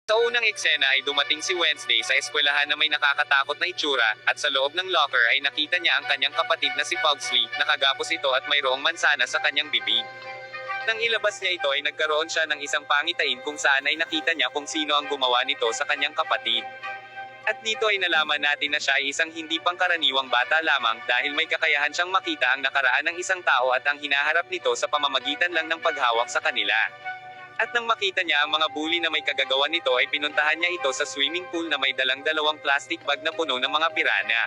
Sa unang eksena ay dumating si Wednesday sa eskwelahan na may nakakatakot na itsura, at sa loob ng locker ay nakita niya ang kanyang kapatid na si Pugsley, nakagapos ito at mayroong mansana sa kanyang bibig. Nang ilabas niya ito ay nagkaroon siya ng isang pangitain kung saan ay nakita niya kung sino ang gumawa nito sa kanyang kapatid. At dito ay nalaman natin na siya ay isang hindi pangkaraniwang bata lamang dahil may kakayahan siyang makita ang nakaraan ng isang tao at ang hinaharap nito sa pamamagitan lang ng paghawak sa kanila. At nang makita niya ang mga bully na may kagagawan nito ay pinuntahan niya ito sa swimming pool na may dalang dalawang plastic bag na puno ng mga pirana.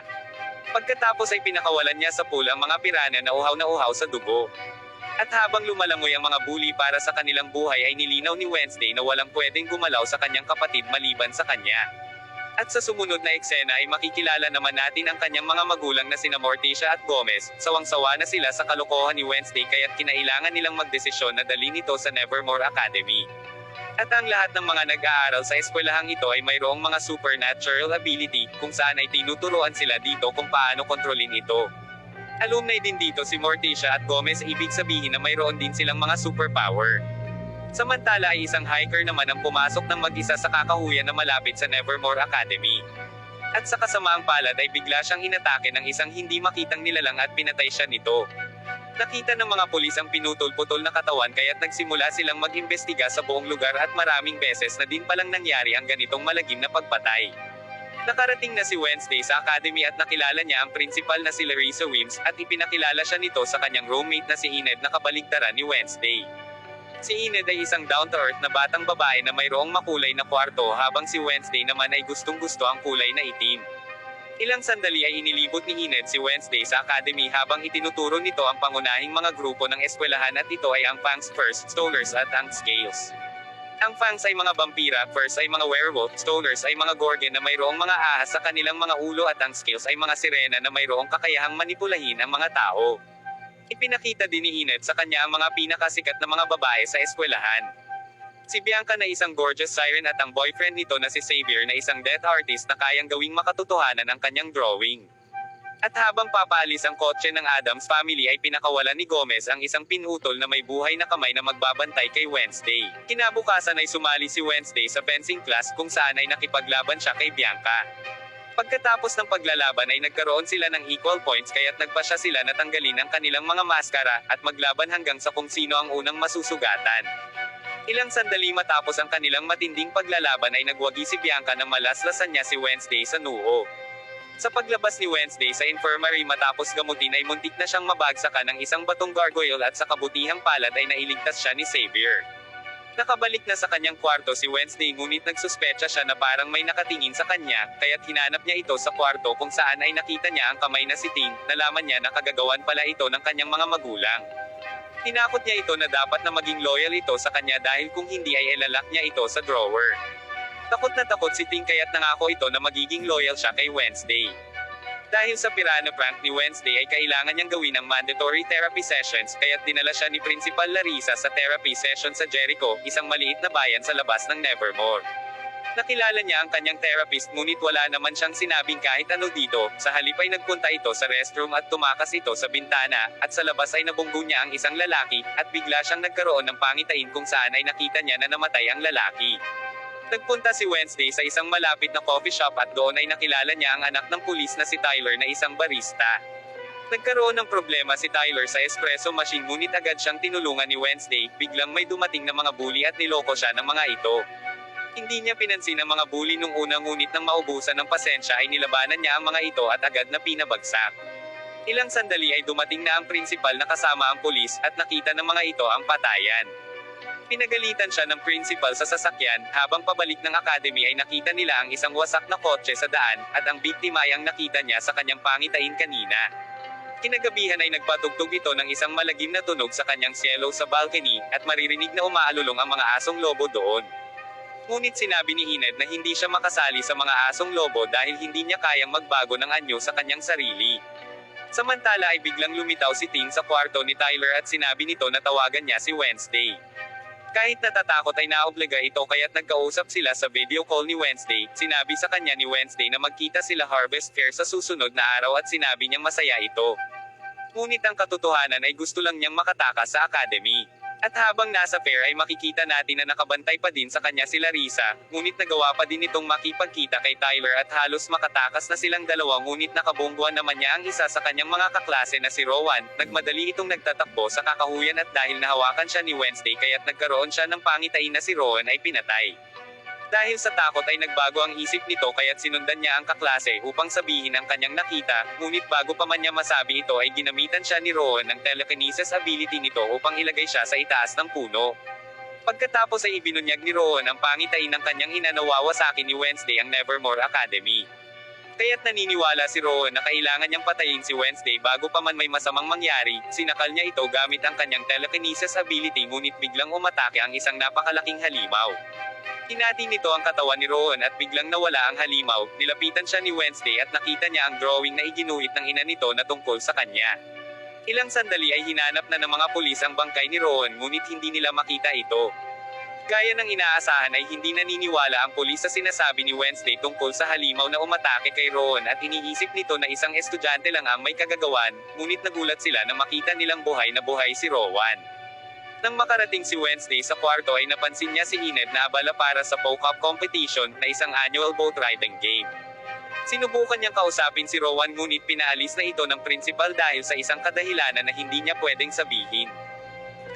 Pagkatapos ay pinakawalan niya sa pool ang mga pirana na uhaw sa dugo. At habang lumalangoy ang mga bully para sa kanilang buhay ay nilinaw ni Wednesday na walang pwedeng gumalaw sa kanyang kapatid maliban sa kanya. At sa sumunod na eksena ay makikilala naman natin ang kanyang mga magulang na sina Morticia at Gomez. Sawang-sawa na sila sa kalokohan ni Wednesday kaya't kinailangan nilang magdesisyon na dalhin ito sa Nevermore Academy. At ang lahat ng mga nag-aaral sa eskwelahang ito ay mayroong mga supernatural ability, kung saan ay tinuturuan sila dito kung paano kontrolin ito. Alumni din dito si Morticia at Gomez, ibig sabihin na mayroon din silang mga superpower. Samantala ay isang hiker naman ang pumasok ng mag-isa sa kakahuyan na malapit sa Nevermore Academy. At sa kasamaang palad ay bigla siyang inatake ng isang hindi makitang nilalang at pinatay siya nito. Nakita ng mga pulis ang pinutol-putol na katawan kaya't nagsimula silang mag-imbestiga sa buong lugar at maraming beses na din palang nangyari ang ganitong malagim na pagpatay. Nakarating na si Wednesday sa academy at nakilala niya ang principal na si Larissa Wims at ipinakilala siya nito sa kanyang roommate na si Enid na kabaligtaran ni Wednesday. Si Enid ay isang down-to-earth na batang babae na mayroong makulay na kwarto habang si Wednesday naman ay gustong-gusto ang kulay na itim. Ilang sandali ay inilibot ni Enid si Wednesday sa academy habang itinuturo nito ang pangunahing mga grupo ng eskwelahan at ito ay ang Fangs First, Stoners at ang Scales. Ang Fangs ay mga vampira, First ay mga werewolf, Stoners ay mga gorgon na mayroong mga ahas sa kanilang mga ulo at ang Scales ay mga sirena na mayroong kakayahang manipulahin ang mga tao. Ipinakita din ni Enid sa kanya ang mga pinakasikat na mga babae sa eskwelahan. Si Bianca na isang gorgeous siren at ang boyfriend nito na si Xavier na isang death artist na kayang gawing makatotohanan ang kanyang drawing. At habang papaalis ang kotse ng Adams family ay pinakawalan ni Gomez ang isang pinutol na may buhay na kamay na magbabantay kay Wednesday. Kinabukasan ay sumali si Wednesday sa fencing class kung saan ay nakipaglaban siya kay Bianca. Pagkatapos ng paglalaban ay nagkaroon sila ng equal points kaya't nagpasya sila na tanggalin ang kanilang mga maskara at maglaban hanggang sa kung sino ang unang masusugatan. Ilang sandali matapos ang kanilang matinding paglalaban ay nagwagi si Bianca na malaslasan niya si Wednesday sa noo. Sa paglabas ni Wednesday sa infirmary matapos gamutin ay muntik na siyang mabagsakan ng isang batong gargoyle at sa kabutihang palad ay nailigtas siya ni Xavier. Nakabalik na sa kanyang kwarto si Wednesday ngunit nagsuspecha siya na parang may nakatingin sa kanya, kaya't hinanap niya ito sa kwarto kung saan ay nakita niya ang kamay na si Ting, nalaman niya na kagagawan pala ito ng kanyang mga magulang. Tinakot niya ito na dapat na maging loyal ito sa kanya dahil kung hindi ay ilalak niya ito sa drawer. Takot na takot si Ting kaya't nangako ito na magiging loyal siya kay Wednesday. Dahil sa pirana prank ni Wednesday ay kailangan niyang gawin ang mandatory therapy sessions kaya't dinala siya ni Principal Larissa sa therapy session sa Jericho, isang maliit na bayan sa labas ng Nevermore. Nakilala niya ang kanyang therapist ngunit wala naman siyang sinabing kahit ano dito, sa halip ay nagpunta ito sa restroom at tumakas ito sa bintana, at sa labas ay nabunggo niya ang isang lalaki, at bigla siyang nagkaroon ng pangitain kung saan ay nakita niya na namatay ang lalaki. Nagpunta si Wednesday sa isang malapit na coffee shop at doon ay nakilala niya ang anak ng pulis na si Tyler na isang barista. Nagkaroon ng problema si Tyler sa espresso machine ngunit agad siyang tinulungan ni Wednesday, biglang may dumating na mga bully at niloko siya ng mga ito. Hindi niya pinansin ang mga bully nung una ngunit nang maubusan ng pasensya ay nilabanan niya ang mga ito at agad na pinabagsak. Ilang sandali ay dumating na ang principal na kasama ang pulis at nakita ng mga ito ang patayan. Pinagalitan siya ng principal sa sasakyan, habang pabalik ng academy ay nakita nila ang isang wasak na kotse sa daan, at ang biktima ay ang nakita niya sa kanyang pangitain kanina. Kinagabihan ay nagpatugtog ito ng isang malagim na tunog sa kanyang cielo sa balcony, at maririnig na umaalulong ang mga asong lobo doon. Ngunit sinabi ni Enid na hindi siya makasali sa mga asong lobo dahil hindi niya kayang magbago ng anyo sa kanyang sarili. Samantala ay biglang lumitaw si Ting sa kwarto ni Tyler at sinabi nito na tawagan niya si Wednesday. Kahit natatakot ay naobliga ito kaya't nagkausap sila sa video call ni Wednesday. Sinabi sa kanya ni Wednesday na magkita sila Harvest Fair sa susunod na araw at sinabi niyang masaya ito. Ngunit ang katotohanan ay gusto lang niyang makatakas sa academy. At habang nasa fair ay makikita natin na nakabantay pa din sa kanya si Larissa, ngunit nagawa pa din itong makipagkita kay Tyler at halos makatakas na silang dalawa ngunit nakabungguan naman niya ang isa sa kanyang mga kaklase na si Rowan. Nagmadali itong nagtatakbo sa kakahuyan at dahil nahawakan siya ni Wednesday kaya't nagkaroon siya ng pangitain na si Rowan ay pinatay. Dahil sa takot ay nagbago ang isip nito kaya't sinundan niya ang kaklase upang sabihin ang kanyang nakita, ngunit bago pa man niya masabi ito ay ginamitan siya ni Rowan ng telekinesis ability nito upang ilagay siya sa itaas ng puno. Pagkatapos ay ibinunyag ni Rowan ang pangitain ng kanyang ina na wawasakin ni Wednesday ang Nevermore Academy. Kaya't naniniwala si Rowan na kailangan niyang patayin si Wednesday bago pa man may masamang mangyari, sinakal niya ito gamit ang kanyang telekinesis ability ngunit biglang umatake ang isang napakalaking halimaw. Hinati nito ang katawan ni Rowan at biglang nawala ang halimaw, nilapitan siya ni Wednesday at nakita niya ang drawing na iginuhit ng ina nito na tungkol sa kanya. Ilang sandali ay hinanap na ng mga pulis ang bangkay ni Rowan ngunit hindi nila makita ito. Gaya ng inaasahan ay hindi naniniwala ang pulis sa sinasabi ni Wednesday tungkol sa halimaw na umatake kay Rowan at iniisip nito na isang estudyante lang ang may kagagawan, ngunit nagulat sila na makita nilang buhay na buhay si Rowan. Nang makarating si Wednesday sa kwarto ay napansin niya si Enid na abala para sa POCAP competition na isang annual boat riding game. Sinubukan niyang kausapin si Rowan ngunit pinaalis na ito ng principal dahil sa isang kadahilanan na hindi niya pwedeng sabihin.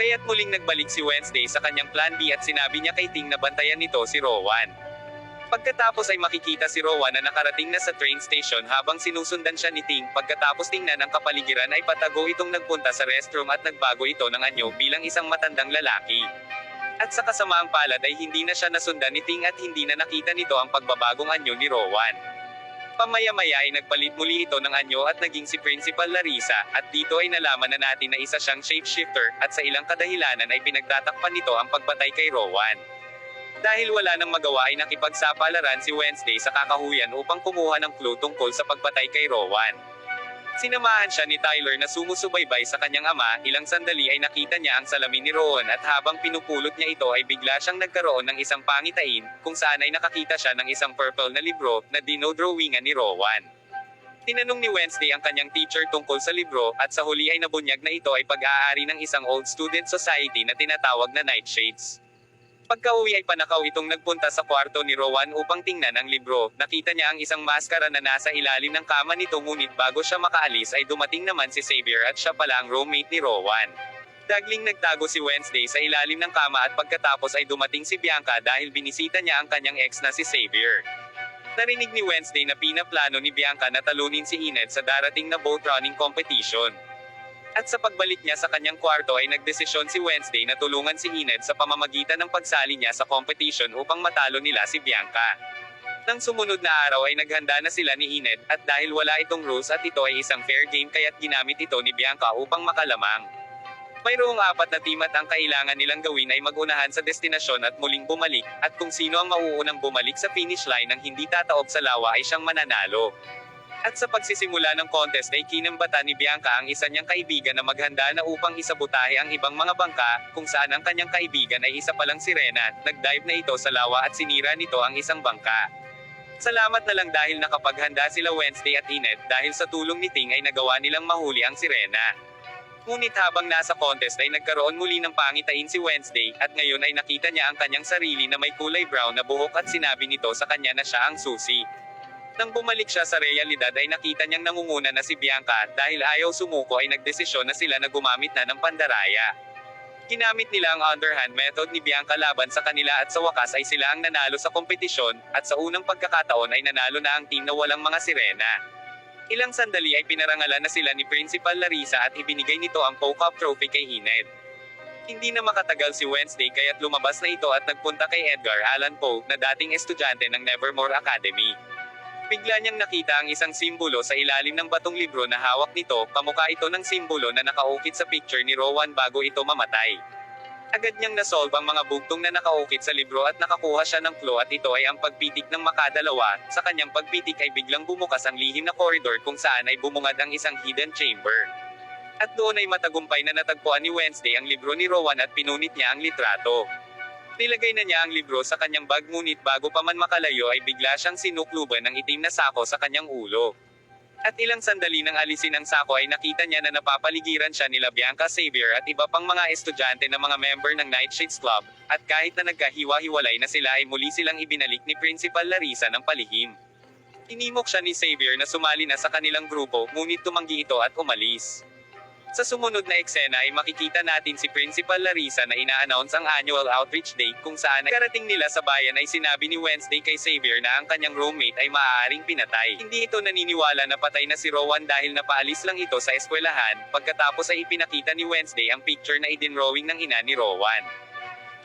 Kaya't muling nagbalik si Wednesday sa kanyang plan B at sinabi niya kay Ting na bantayan nito si Rowan. Pagkatapos ay makikita si Rowan na nakarating na sa train station habang sinusundan siya ni Ting. Pagkatapos tingnan ang kapaligiran ay patago itong nagpunta sa restroom at nagbago ito ng anyo bilang isang matandang lalaki. At sa kasamaang palad ay hindi na siya nasundan ni Ting at hindi na nakita nito ang pagbabagong anyo ni Rowan. Pamaya-maya ay nagpalit muli ito ng anyo at naging si Principal Larissa, at dito ay nalaman na natin na isa siyang shapeshifter, at sa ilang kadahilanan ay pinagtatakpan nito ang pagpatay kay Rowan. Dahil wala nang magawa ay nakipagsapalaran si Wednesday sa kakahuyan upang kumuha ng clue tungkol sa pagpatay kay Rowan. Sinamahan siya ni Tyler na sumusubaybay sa kanyang ama. Ilang sandali ay nakita niya ang salamin ni Rowan at habang pinupulot niya ito ay bigla siyang nagkaroon ng isang pangitain, kung saan ay nakakita siya ng isang purple na libro na dinodrawingan ni Rowan. Tinanong ni Wednesday ang kanyang teacher tungkol sa libro, at sa huli ay nabunyag na ito ay pag-aari ng isang old student society na tinatawag na Nightshades. Pagka-uwi ay panakaw itong nagpunta sa kwarto ni Rowan upang tingnan ang libro. Nakita niya ang isang maskara na nasa ilalim ng kama nito ngunit bago siya makaalis ay dumating naman si Xavier at siya pala ang roommate ni Rowan. Dagling nagtago si Wednesday sa ilalim ng kama at pagkatapos ay dumating si Bianca dahil binisita niya ang kanyang ex na si Xavier. Narinig ni Wednesday na pinaplano ni Bianca na talunin si Enid sa darating na boat running competition. At sa pagbalik niya sa kanyang kwarto ay nagdesisyon si Wednesday na tulungan si Enid sa pamamagitan ng pagsali niya sa competition upang matalo nila si Bianca. Nang sumunod na araw ay naghanda na sila ni Enid, at dahil wala itong rules at ito ay isang fair game kaya't ginamit ito ni Bianca upang makalamang. Mayroong 4 na team at ang kailangan nilang gawin ay magunahan sa destinasyon at muling bumalik, at kung sino ang mauunang bumalik sa finish line ng hindi tataob sa lawa ay siyang mananalo. At sa pagsisimula ng contest ay kinambata ni Bianca ang isa niyang kaibigan na maghanda na upang isabotahe ang ibang mga bangka, kung saan ang kanyang kaibigan ay isa palang sirena. Nagdive na ito sa lawa at sinira nito ang isang bangka. Salamat na lang dahil nakapaghanda sila Wednesday at Enid, dahil sa tulong ni Ting ay nagawa nilang mahuli ang sirena. Ngunit habang nasa contest ay nagkaroon muli ng pangitain si Wednesday, at ngayon ay nakita niya ang kanyang sarili na may kulay brown na buhok at sinabi nito sa kanya na siya ang susi. Nang bumalik siya sa realidad ay nakita niyang nangunguna na si Bianca, dahil ayaw sumuko ay nagdesisyon na sila na gumamit na ng pandaraya. Ginamit nila ang underhand method ni Bianca laban sa kanila at sa wakas ay sila ang nanalo sa kompetisyon, at sa unang pagkakataon ay nanalo na ang team na walang mga sirena. Ilang sandali ay pinarangalan na sila ni Principal Larissa at ibinigay nito ang POCAP trophy kay Enid. Hindi na makatagal si Wednesday kaya't lumabas na ito at nagpunta kay Edgar Allan Poe na dating estudyante ng Nevermore Academy. Bigla niyang nakita ang isang simbolo sa ilalim ng batong libro na hawak nito, kamukha ito ng simbolo na nakaukit sa picture ni Rowan bago ito mamatay. Agad niyang nasolve ang mga bugtong na nakaukit sa libro at nakakuha siya ng clue, at ito ay ang pagpitik ng makadalawa. Sa kanyang pagpitik ay biglang bumukas ang lihim na corridor kung saan ay bumungad ang isang hidden chamber. At doon ay matagumpay na natagpuan ni Wednesday ang libro ni Rowan at pinunit niya ang litrato. Nilagay na niya ang libro sa kanyang bag ngunit bago pa man makalayo ay bigla siyang sinukluban ng itim na sako sa kanyang ulo. At ilang sandali nang alisin ang sako ay nakita niya na napapaligiran siya nila Bianca Xavier at iba pang mga estudyante na mga member ng Nightshades Club, at kahit na nagkahiwa-hiwalay na sila ay muli silang ibinalik ni Principal Larissa ng palihim. Inimok siya ni Xavier na sumali na sa kanilang grupo, ngunit tumanggi ito at umalis. Sa sumunod na eksena ay makikita natin si Principal Larissa na ina-announce ang annual outreach day kung saan karating nila sa bayan ay sinabi ni Wednesday kay Xavier na ang kanyang roommate ay maaaring pinatay. Hindi ito naniniwala na patay na si Rowan dahil napaalis lang ito sa eskwelahan, pagkatapos ay ipinakita ni Wednesday ang picture na idinrawing ng ina ni Rowan.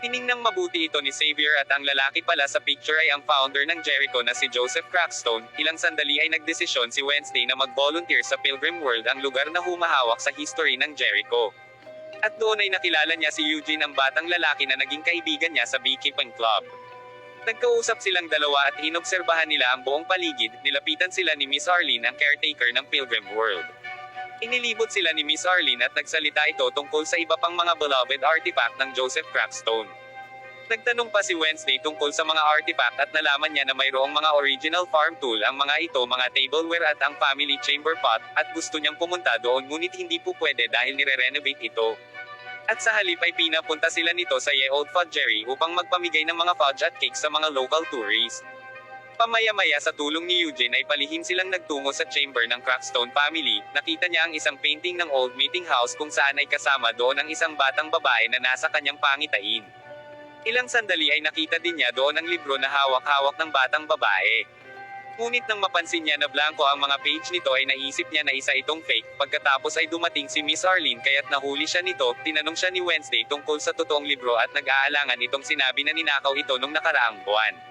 Tiningnang mabuti ito ni Xavier at ang lalaki pala sa picture ay ang founder ng Jericho na si Joseph Crackstone. Ilang sandali ay nagdesisyon si Wednesday na mag-volunteer sa Pilgrim World, ang lugar na humahawak sa history ng Jericho. At doon ay nakilala niya si Eugene, ang batang lalaki na naging kaibigan niya sa Beekeeping Club. Nagkausap silang dalawa at inobserbahan nila ang buong paligid. Nilapitan sila ni Miss Arlene, ang caretaker ng Pilgrim World. Inilibot sila ni Miss Arlene at nagsalita ito tungkol sa iba pang mga beloved artifact ng Joseph Crackstone. Nagtanong pa si Wednesday tungkol sa mga artifact at nalaman niya na mayroong mga original farm tool ang mga ito, mga tableware at ang family chamber pot, at gusto niyang pumunta doon ngunit hindi po pwede dahil nire-renovate ito. At sa halip ay pinapunta sila nito sa Ye Old Fudgery upang magpamigay ng mga fudge at cake sa mga local tourists. Pamaya-maya sa tulong ni Eugene ay palihim silang nagtungo sa chamber ng Crackstone family. Nakita niya ang isang painting ng old meeting house kung saan ay kasama doon ang isang batang babae na nasa kanyang pangitain. Ilang sandali ay nakita din niya doon ang libro na hawak-hawak ng batang babae. Ngunit nang mapansin niya na blanco ang mga page nito ay naisip niya na isa itong fake. Pagkatapos ay dumating si Miss Arlene kaya't nahuli siya nito. Tinanong siya ni Wednesday tungkol sa totoong libro at nag-aalangan itong sinabi na ninakaw ito nung nakaraang buwan.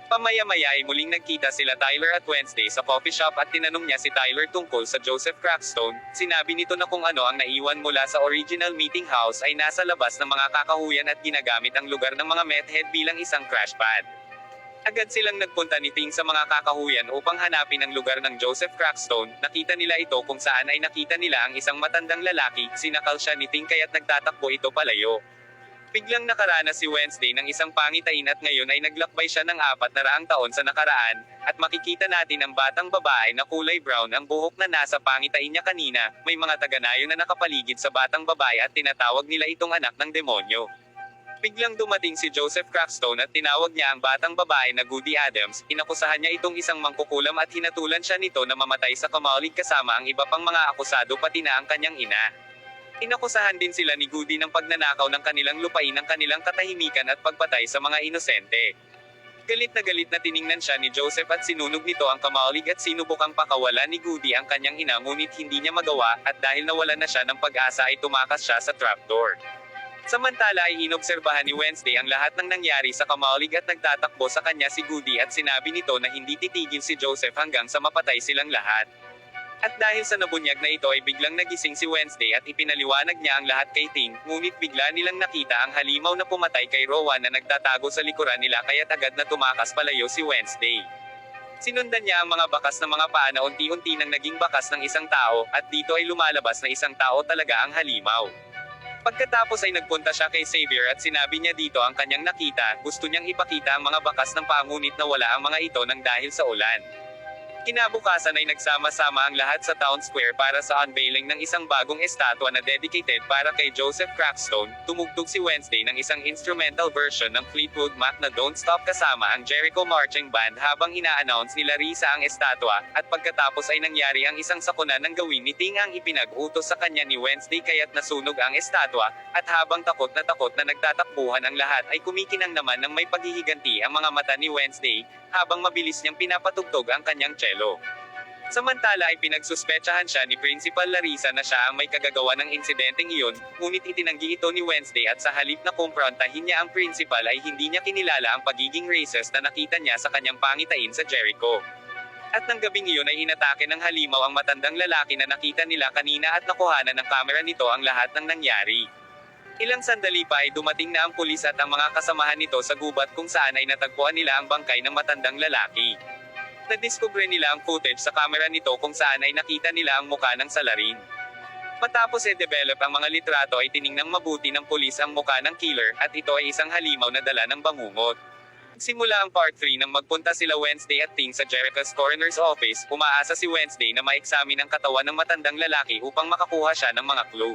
Pamaya-maya ay muling nagkita sila Tyler at Wednesday sa coffee shop at tinanong niya si Tyler tungkol sa Joseph Crackstone. Sinabi nito na kung ano ang naiwan mula sa original meeting house ay nasa labas ng mga kakahuyan at ginagamit ang lugar ng mga meth head bilang isang crash pad. Agad silang nagpunta ni Ting sa mga kakahuyan upang hanapin ang lugar ng Joseph Crackstone. Nakita nila ito kung saan ay nakita nila ang isang matandang lalaki. Sinakal siya ni Ting kaya't nagtatakbo ito palayo. Biglang nakaranas si Wednesday ng isang pangitain at ngayon ay naglakbay siya ng 400 taon sa nakaraan, at makikita natin ang batang babae na kulay brown ang buhok na nasa pangitain niya kanina. May mga taga-nayo na nakapaligid sa batang babae at tinatawag nila itong anak ng demonyo. Biglang dumating si Joseph Crackstone at tinawag niya ang batang babae na Goody Adams. Inakusahan niya itong isang mangkukulam at hinatulan siya nito na mamatay sa kamalig kasama ang iba pang mga akusado pati na ang kanyang ina. Inakusahan din sila ni Goody ng pagnanakaw ng kanilang lupain, ng kanilang katahimikan at pagpatay sa mga inosente. Galit na tiningnan siya ni Joseph at sinunog nito ang kamalig at sinubukang pakawala ni Goody ang kanyang ina ngunit hindi niya magawa, at dahil nawala na siya ng pag-asa ay tumakas siya sa trapdoor. Samantala ay inobserbahan ni Wednesday ang lahat ng nangyari sa kamalig at nagtatakbo sa kanya si Goody at sinabi nito na hindi titigil si Joseph hanggang sa mapatay silang lahat. At dahil sa nabunyag na ito ay biglang nagising si Wednesday at ipinaliwanag niya ang lahat kay Ting, ngunit bigla nilang nakita ang halimaw na pumatay kay Rowan na nagtatago sa likuran nila kaya't agad na tumakas palayo si Wednesday. Sinundan niya ang mga bakas ng mga paa na unti-unti nang naging bakas ng isang tao, at dito ay lumalabas na isang tao talaga ang halimaw. Pagkatapos ay nagpunta siya kay Xavier at sinabi niya dito ang kanyang nakita. Gusto niyang ipakita ang mga bakas ng paa ngunit nawala ang mga ito nang dahil sa ulan. Kinabukasan ay nagsama-sama ang lahat sa Town Square para sa unveiling ng isang bagong estatwa na dedicated para kay Joseph Crackstone. Tumugtog si Wednesday ng isang instrumental version ng Fleetwood Mac na Don't Stop kasama ang Jericho Marching Band habang ina-announce ni Larissa ang estatwa, at pagkatapos ay nangyari ang isang sakuna ng gawin ni Ting ang ipinag-utos sa kanya ni Wednesday kaya't nasunog ang estatwa, at habang takot na nagtatakbuhan ang lahat ay kumikinang naman ng may paghihiganti ang mga mata ni Wednesday, habang mabilis niyang pinapatugtog ang kanyang cello. Samantala ay pinagsuspetsahan siya ni Principal Larissa na siya ang may kagagawa ng insidenteng iyon, ngunit itinanggi ito ni Wednesday at sa halip na kumprontahin niya ang principal ay hindi niya kinilala ang pagiging racist na nakita niya sa kanyang pangitain sa Jericho. At ng gabing iyon ay inatake ng halimaw ang matandang lalaki na nakita nila kanina at nakuhanan ng kamera nito ang lahat ng nangyari. Ilang sandali pa ay dumating na ang pulis at ang mga kasamahan nito sa gubat kung saan ay natagpuan nila ang bangkay ng matandang lalaki. Nadiskubre nila ang footage sa kamera nito kung saan ay nakita nila ang muka ng salarin. Matapos i-develop ang mga litrato ay tiningnang mabuti ng pulis ang muka ng killer, at ito ay isang halimaw na dala ng bangungot. Simula ang part 3 nang magpunta sila Wednesday at Ting sa Jerica's coroner's office, umaasa si Wednesday na ma-examine ang katawan ng matandang lalaki upang makakuha siya ng mga clue.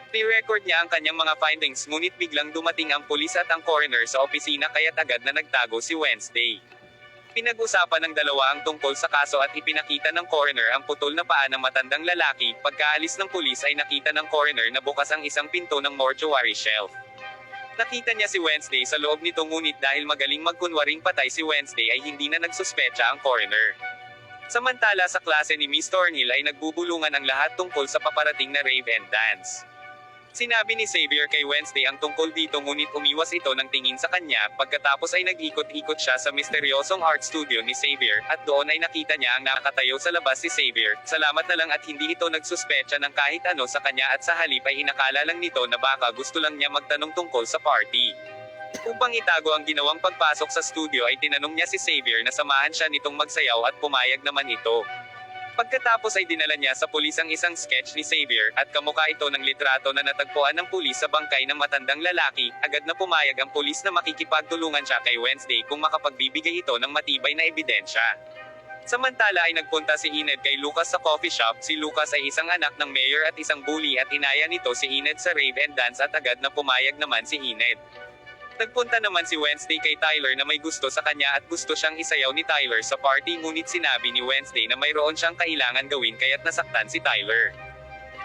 Ni-record niya ang kanyang mga findings ngunit biglang dumating ang pulis at ang coroner sa opisina kaya't agad na nagtago si Wednesday. Pinag-usapan ng dalawa ang tungkol sa kaso at ipinakita ng coroner ang putol na paa ng matandang lalaki. Pagkaalis ng pulis ay nakita ng coroner na bukas ang isang pinto ng mortuary shelf. Nakita niya si Wednesday sa loob nito ngunit dahil magaling magkunwaring patay si Wednesday ay hindi na nagsuspecha ang coroner. Samantala sa klase ni Miss Thornhill ay nagbubulungan ang lahat tungkol sa paparating na rave and dance. Sinabi ni Xavier kay Wednesday ang tungkol dito ngunit umiwas ito ng tingin sa kanya, pagkatapos ay nag-ikot-ikot siya sa misteryosong art studio ni Xavier, at doon ay nakita niya ang nakatayo sa labas si Xavier. Salamat na lang at hindi ito nagsuspecha ng kahit ano sa kanya at sa halip ay inakala lang nito na baka gusto lang niya magtanong tungkol sa party. Upang itago ang ginawang pagpasok sa studio ay tinanong niya si Xavier na samahan siya nitong magsayaw at pumayag naman ito. Pagkatapos ay dinala niya sa pulis ang isang sketch ni Xavier, at kamukha ito ng litrato na natagpuan ng pulis sa bangkay ng matandang lalaki. Agad na pumayag ang pulis na makikipagtulungan siya kay Wednesday kung makapagbibigay ito ng matibay na ebidensya. Samantala ay nagpunta si Enid kay Lucas sa coffee shop. Si Lucas ay isang anak ng mayor at isang bully at inaya nito si Enid sa rave and dance at agad na pumayag naman si Enid. Nagpunta naman si Wednesday kay Tyler na may gusto sa kanya at gusto siyang isayaw ni Tyler sa party ngunit sinabi ni Wednesday na mayroon siyang kailangan gawin kaya't nasaktan si Tyler.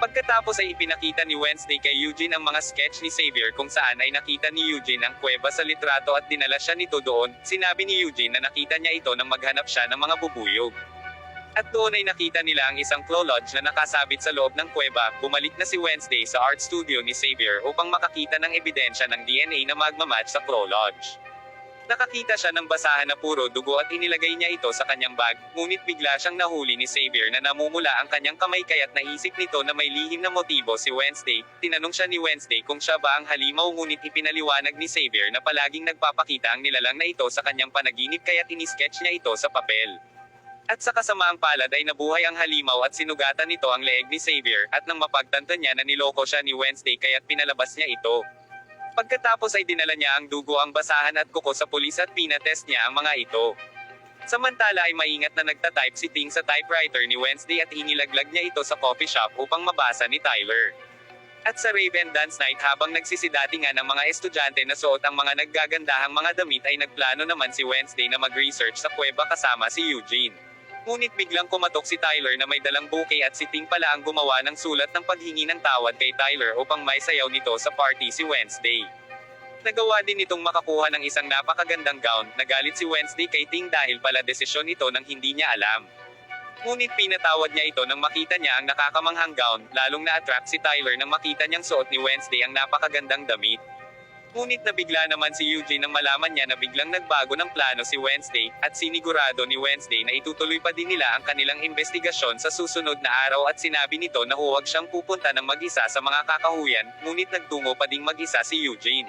Pagkatapos ay ipinakita ni Wednesday kay Eugene ang mga sketch ni Xavier kung saan ay nakita ni Eugene ang kuweba sa litrato at dinala siya nito doon. Sinabi ni Eugene na nakita niya ito nang maghanap siya ng mga bubuyog. At doon ay nakita nila ang isang claw lodge na nakasabit sa loob ng kuweba. Bumalik na si Wednesday sa art studio ni Xavier upang makakita ng ebidensya ng DNA na magmamatch sa claw lodge. Nakakita siya ng basahan na puro dugo at inilagay niya ito sa kanyang bag, ngunit bigla siyang nahuli ni Xavier na namumula ang kanyang kamay kaya't naisip nito na may lihim na motibo si Wednesday. Tinanong siya ni Wednesday kung siya ba ang halimaw ngunit ipinaliwanag ni Xavier na palaging nagpapakita ang nilalang na ito sa kanyang panaginip kaya't inisketch niya ito sa papel. At sa kasamaang palad ay nabuhay ang halimaw at sinugatan nito ang leeg ni Xavier, at nang mapagtanto niya na niloko siya ni Wednesday kaya't pinalabas niya ito. Pagkatapos ay dinala niya ang dugo, ang basahan at kuko sa pulis at pinatest niya ang mga ito. Samantala ay maingat na nagtatype si Ting sa typewriter ni Wednesday at inilaglag niya ito sa coffee shop upang mabasa ni Tyler. At sa rave and dance night habang nagsisidatingan ang mga estudyante na suot ang mga naggagandahang mga damit ay nagplano naman si Wednesday na mag-research sa kuweba kasama si Eugene. Ngunit biglang kumatok si Tyler na may dalang bouquet at si Ting pala ang gumawa ng sulat ng paghingi ng tawad kay Tyler upang may sayaw nito sa party si Wednesday. Nagawa din itong makakuha ng isang napakagandang gown. Nagalit si Wednesday kay Ting dahil pala desisyon ito nang hindi niya alam. Ngunit pinatawad niya ito nang makita niya ang nakakamanghang gown, lalong na-attract si Tyler nang makita niyang suot ni Wednesday ang napakagandang damit. Ngunit nabigla naman si Eugene nang malaman niya na biglang nagbago ng plano si Wednesday, at sinigurado ni Wednesday na itutuloy pa din nila ang kanilang investigasyon sa susunod na araw at sinabi nito na huwag siyang pupunta ng mag-isa sa mga kakahuyan, ngunit nagtungo pa ding mag-isa si Eugene.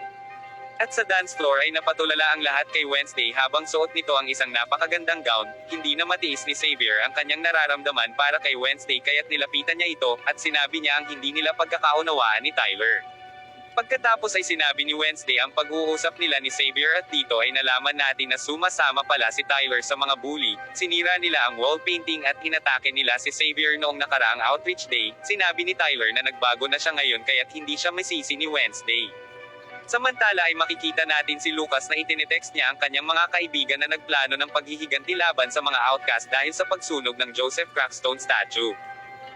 At sa dance floor ay napatulala ang lahat kay Wednesday habang suot nito ang isang napakagandang gown. Hindi na matiis ni Xavier ang kanyang nararamdaman para kay Wednesday kaya't nilapitan niya ito, at sinabi niya ang hindi nila pagkakaunawaan ni Tyler. Pagkatapos ay sinabi ni Wednesday ang pag-uusap nila ni Xavier at dito ay nalaman natin na sumasama pala si Tyler sa mga bully. Sinira nila ang wall painting at inatake nila si Xavier noong nakaraang outreach day. Sinabi ni Tyler na nagbago na siya ngayon kaya't hindi siya masisi ni Wednesday. Samantala ay makikita natin si Lucas na itinitext niya ang kanyang mga kaibigan na nagplano ng paghihiganti laban sa mga outcast dahil sa pagsunog ng Joseph Crackstone statue.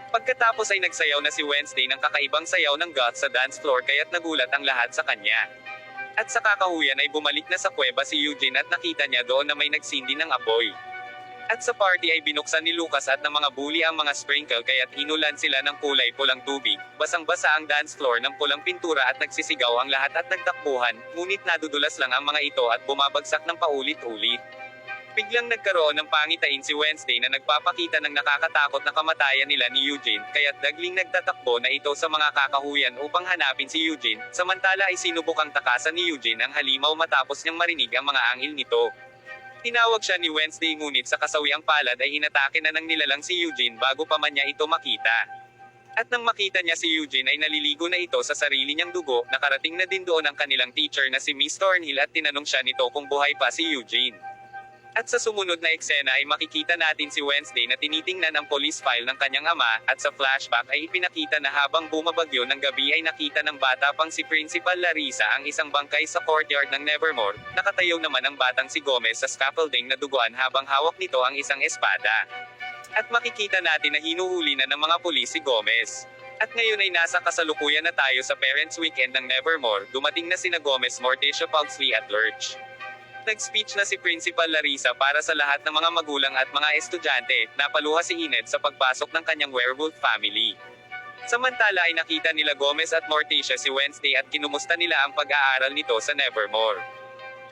Pagkatapos ay nagsayaw na si Wednesday ng kakaibang sayaw ng goth sa dance floor kaya't nagulat ang lahat sa kanya. At sa kakahuyan ay bumalik na sa kuweba si Eugene at nakita niya doon na may nagsindi ng apoy. At sa party ay binuksan ni Lucas at ng mga bully ang mga sprinkle kaya't inulan sila ng kulay pulang tubig. Basang-basa ang dance floor ng pulang pintura at nagsisigaw ang lahat at nagtakbuhan, ngunit nadudulas lang ang mga ito at bumabagsak ng paulit-ulit. Biglang nagkaroon ng pangitain si Wednesday na nagpapakita ng nakakatakot na kamatayan nila ni Eugene, kaya't dagling nagtatakbo na ito sa mga kakahuyan upang hanapin si Eugene. Samantala ay sinubukang takasan ni Eugene ang halimaw matapos niyang marinig ang mga angil nito. Tinawag siya ni Wednesday ngunit sa kasawiang palad ay inatake na ng nilalang si Eugene bago pa man niya ito makita. At nang makita niya si Eugene ay naliligo na ito sa sarili niyang dugo, nakarating na din doon ang kanilang teacher na si Miss Thornhill at tinanong siya nito kung buhay pa si Eugene. At sa sumunod na eksena ay makikita natin si Wednesday na tinitingnan ang police file ng kanyang ama, at sa flashback ay ipinakita na habang bumabagyo ng gabi ay nakita ng bata pang si Principal Larissa ang isang bangkay sa courtyard ng Nevermore. Nakatayo naman ang batang si Gomez sa scaffolding na duguan habang hawak nito ang isang espada. At makikita natin na hinuhuli na ng mga pulis si Gomez. At ngayon ay nasa kasalukuyan na tayo sa Parents Weekend ng Nevermore, dumating na sina Gomez, Morticia, Pugsley at Lurch. Nag-speech na si Principal Larissa para sa lahat ng mga magulang at mga estudyante, napaluha si Enid sa pagpasok ng kanyang werewolf family. Samantala ay nakita nila Gomez at Morticia si Wednesday at kinumusta nila ang pag-aaral nito sa Nevermore.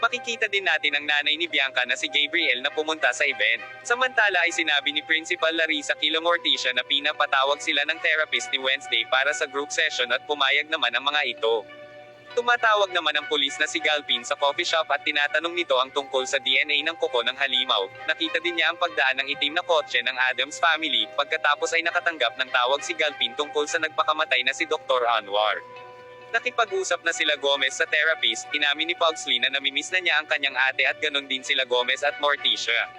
Makikita din natin ang nanay ni Bianca na si Gabriel na pumunta sa event. Samantala ay sinabi ni Principal Larissa kila Morticia na pinapatawag sila ng therapist ni Wednesday para sa group session at pumayag naman ang mga ito. Tumatawag naman ang pulis na si Galpin sa coffee shop at tinatanong nito ang tungkol sa DNA ng kuko ng halimaw. Nakita din niya ang pagdaan ng itim na kotse ng Adams family, pagkatapos ay nakatanggap ng tawag si Galpin tungkol sa nagpakamatay na si Dr. Anwar. Nakipag-usap na sila Gomez sa therapist, inamin ni Pugsley na namimiss na niya ang kanyang ate at ganon din sila Gomez at Morticia.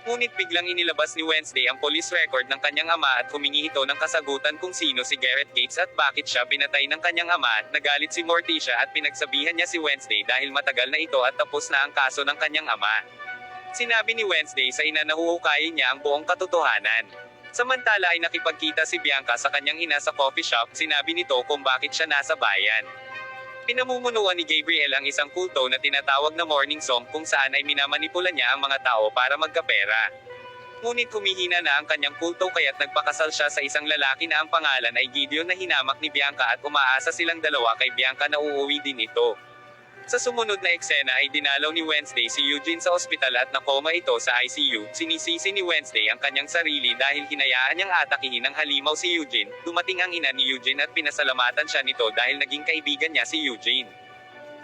Ngunit biglang inilabas ni Wednesday ang police record ng kanyang ama at humingi ito ng kasagutan kung sino si Garrett Gates at bakit siya pinatay ng kanyang ama. Nagalit si Morticia at pinagsabihan niya si Wednesday dahil matagal na ito at tapos na ang kaso ng kanyang ama. Sinabi ni Wednesday sa ina na huhukayin niya ang buong katotohanan. Samantala ay nakipagkita si Bianca sa kanyang ina sa coffee shop, sinabi nito kung bakit siya nasa bayan. Pinamumunuan ni Gabriel ang isang kulto na tinatawag na Morning Song kung saan ay minamanipula niya ang mga tao para magkapera. Ngunit humihina na ang kanyang kulto kaya't nagpakasal siya sa isang lalaki na ang pangalan ay Gideon na hinamak ni Bianca at umaasa silang dalawa kay Bianca na uuwi din ito. Sa sumunod na eksena ay dinalaw ni Wednesday si Eugene sa ospital at nakoma ito sa ICU. Sinisisi ni Wednesday ang kanyang sarili dahil hinayaan niyang atakihin ng halimaw si Eugene. Dumating ang ina ni Eugene at pinasalamatan siya nito dahil naging kaibigan niya si Eugene.